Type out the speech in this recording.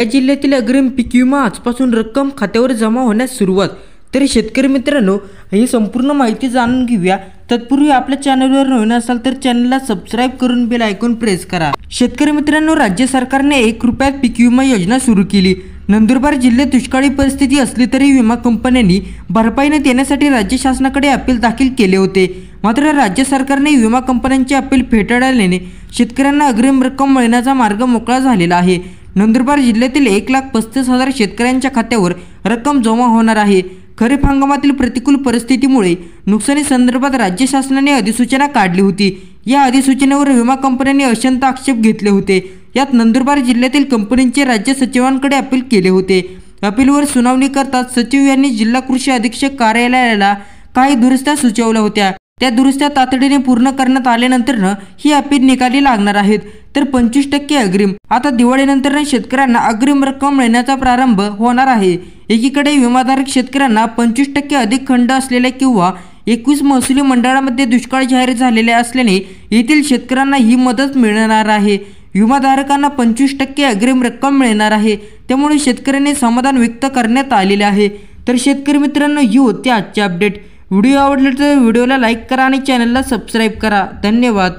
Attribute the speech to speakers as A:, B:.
A: या जिल्ह्यातील अग्रिम पीक विमा आजपासून रक्कम खात्यावर जमा होण्यास सुरुवात। तर शेतकरी मित्रांनो, ही संपूर्ण माहिती जाणून घेऊया। तत्पूर्वी आपल्या चॅनलवर नवीन असाल तर चॅनलला सबस्क्राइब करून बेल आयकॉन प्रेस करा। शेतकरी मित्रांनो, राज्य सरकारने 1 रुपयात पीक विमा योजना सुरू केली। नंदुरबार जिल्ह्यात दुष्काळी परिस्थिती असली तरी विमा कंपन्यांनी भरपाई न देण्यासाठी राज्य शासनाकडे अपील दाखल केले होते। मात्र राज्य सरकारने विमा कंपन्यांचे अपील फेटाळल्याने शेतकऱ्यांना अग्रिम रक्कम मिळण्याचा मार्ग मोकळा झालेला आहे। नंदुरबार जिल्ह्यातील 1,35,000 शेतकऱ्यांच्या खात्यावर रक्कम जमा होणार आहे। खरीप हंगामातील प्रतिकूल परिस्थितीमुळे नुकसानी संदर्भात राज्य शासनाने अधिसूचना काढली होती। या अधिसूचनेवर विमा कंपन्यांनी अशंत आक्षेप घेतले होते। यात नंदुरबार जिल्ह्यातील कंपनीचे राज्य सचिवांकडे अपील केले होते। अपीलवर सुनावणी करताच सचिव यांनी जिल्हा कृषी अधीक्षक कार्यालयाला काही दुरुस्त्या सुचवल्या होत्या। त्या दुरुस्त्या तातडीने पूर्ण करण्यात आल्यानंतर ही अपील निकाली लागणार आहेत। तर 25% अग्रिम। आता दिवाळीनंतर शेतकऱ्यांना अग्रिम रक्कम मिळण्याचा प्रारंभ होणार आहे। एकीकडे विमाधारक शेतकऱ्यांना 25% अधिक खंड असलेल्या किंवा 21 महसुली मंडळामध्ये दुष्काळ जाहीर झालेले असल्याने येथील शेतकऱ्यांना ही मदत मिळणार आहे। विमाधारकांना 25% अग्रिम रक्कम मिळणार आहे। त्यामुळे शेतकऱ्यांनी समाधान व्यक्त करण्यात आलेले आहे। तर शेतकरी मित्रांनो, ही होती आजची अपडेट। व्हिडिओ आवडला तर व्हिडिओला लाईक करा आणि चॅनलला सबस्क्राइब करा। धन्यवाद।